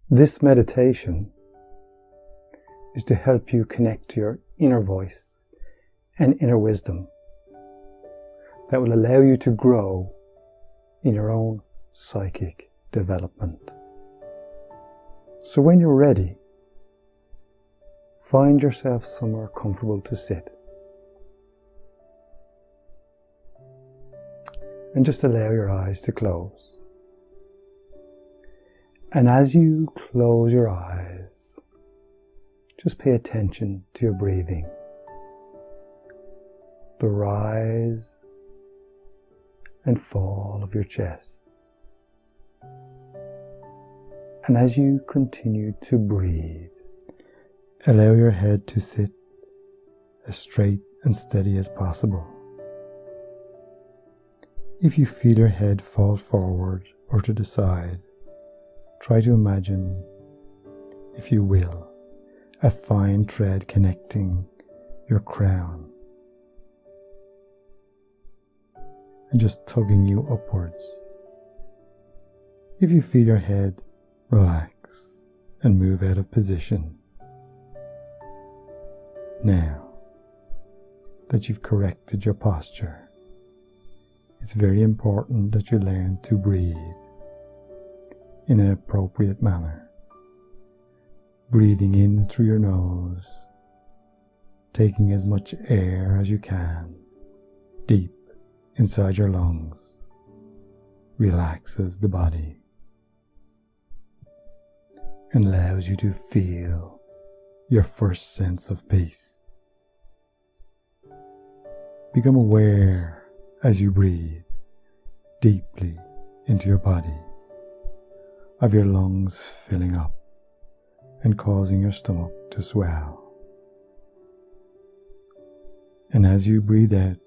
This meditation is to help you connect to your inner voice and inner wisdom that will allow you to grow in your own psychic development. So when you're ready, find yourself somewhere comfortable to sit. And just allow your eyes to close. And as you close your eyes, just pay attention to your breathing. The rise and fall of your chest. And as you continue to breathe, allow your head to sit as straight and steady as possible. If you feel your head fall forward or to the side, try to imagine, if you will, a fine thread connecting your crown and just tugging you upwards. If you feel your head relax and move out of position. Now that you've corrected your posture, it's very important that you learn to breathe in an appropriate manner. Breathing in through your nose, taking as much air as you can deep inside your lungs, relaxes the body and allows you to feel your first sense of peace. Become aware as you breathe deeply into your body of your lungs filling up and causing your stomach to swell. And as you breathe out,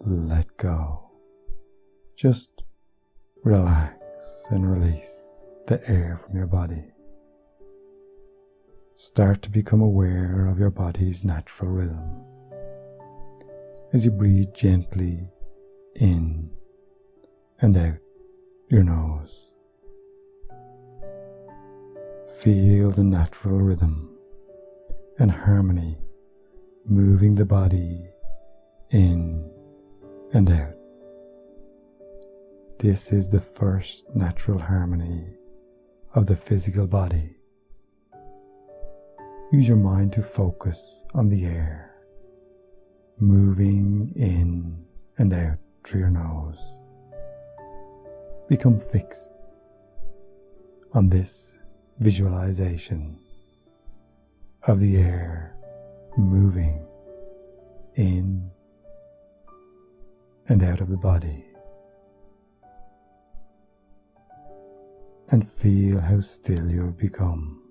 let go. Just relax and release the air from your body. Start to become aware of your body's natural rhythm as you breathe gently in and out your nose. Feel the natural rhythm and harmony moving the body in and out. This is the first natural harmony of the physical body. Use your mind to focus on the air, moving in and out through your nose. Become fixed on this visualization of the air moving in and out of the body. And feel how still you have become.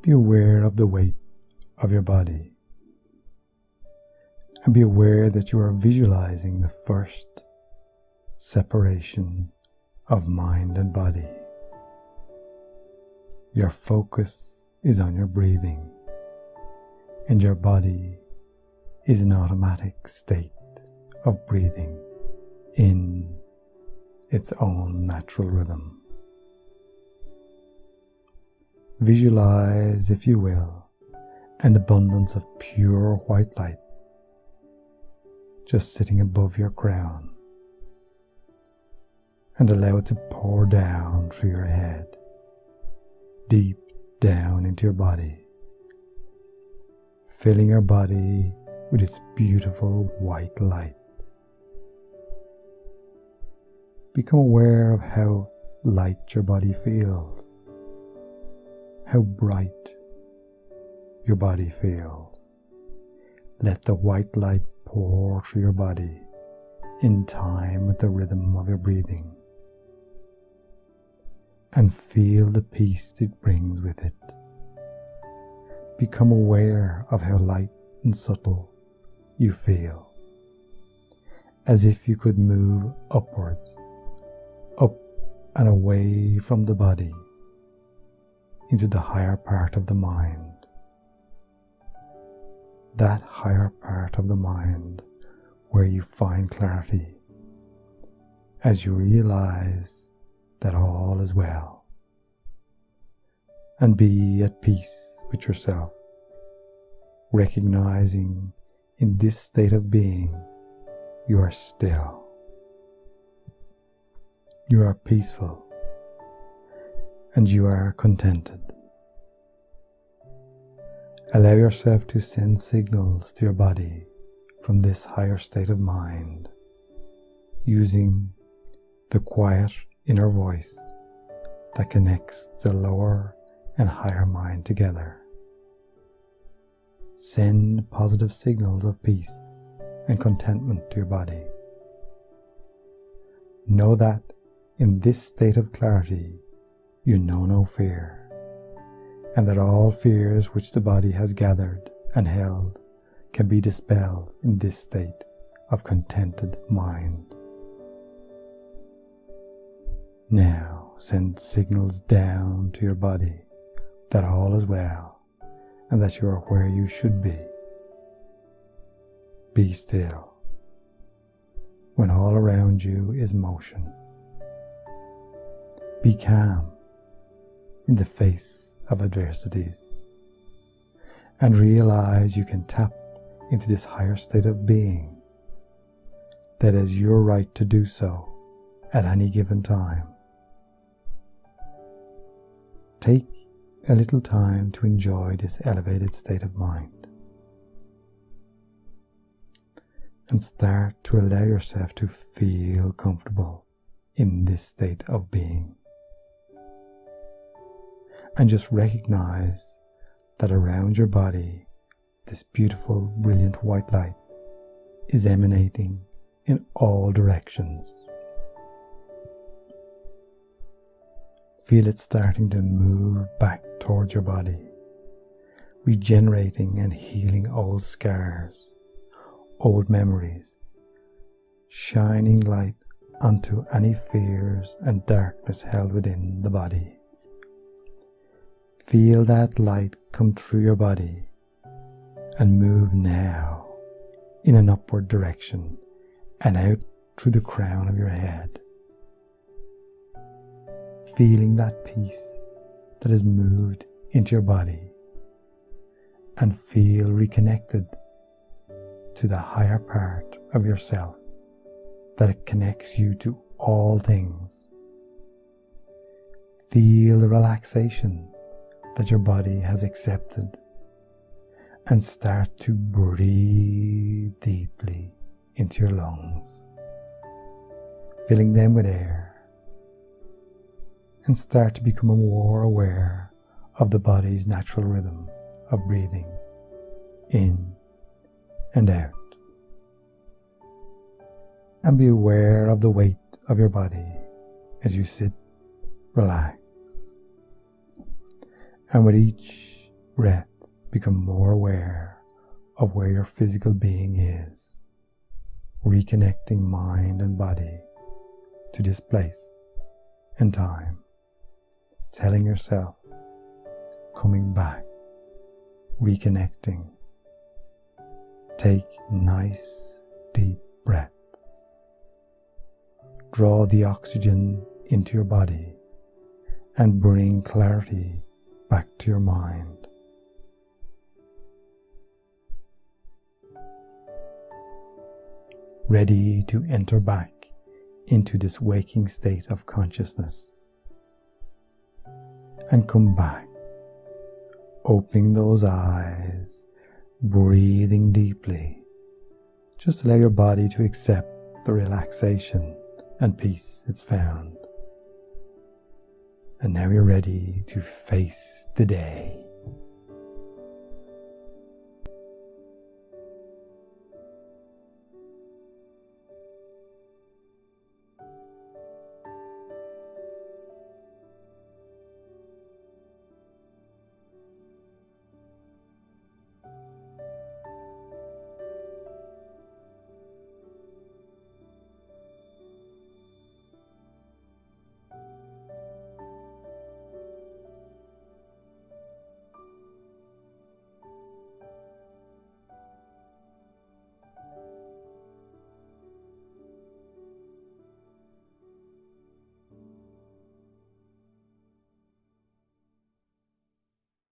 Be aware of the weight of your body and be aware that you are visualizing the first separation of mind and body. Your focus is on your breathing and your body is an automatic state of breathing in its own natural rhythm. Visualize, if you will, an abundance of pure white light just sitting above your crown, and allow it to pour down through your head, deep down into your body, filling your body with its beautiful white light. Become aware of how light your body feels, how bright your body feels. Let the white light pour through your body in time with the rhythm of your breathing, and feel the peace it brings with it. Become aware of how light and subtle you feel, as if you could move upwards, up and away from the body into the higher part of the mind. That higher part of the mind where you find clarity as you realize that all is well. And be at peace with yourself, recognizing in this state of being you are still. You are peaceful and you are contented. Allow yourself to send signals to your body from this higher state of mind, using the quiet inner voice that connects the lower and higher mind together. Send positive signals of peace and contentment to your body. Know that in this state of clarity, you know no fear, and that all fears which the body has gathered and held can be dispelled in this state of contented mind. Now send signals down to your body that all is well and that you are where you should be. Be still when all around you is motion. Be calm in the face of adversities, and realize you can tap into this higher state of being, that is your right to do so at any given time. Take a little time to enjoy this elevated state of mind, and start to allow yourself to feel comfortable in this state of being. And just recognize that around your body, this beautiful, brilliant white light is emanating in all directions. Feel it starting to move back towards your body, regenerating and healing old scars, old memories, shining light onto any fears and darkness held within the body. Feel that light come through your body and move now in an upward direction and out through the crown of your head. Feeling that peace that has moved into your body, and feel reconnected to the higher part of yourself that it connects you to all things. Feel the relaxation that your body has accepted, and start to breathe deeply into your lungs, filling them with air, and start to become more aware of the body's natural rhythm of breathing in and out. And be aware of the weight of your body as you sit, relax. And with each breath, become more aware of where your physical being is, reconnecting mind and body to this place and time, telling yourself, coming back, reconnecting. Take nice, deep breaths. Draw the oxygen into your body and bring clarity back to your mind. Ready to enter back into this waking state of consciousness. And come back, opening those eyes, breathing deeply. Just allow your body to accept the relaxation and peace it's found. And now you're ready to face the day.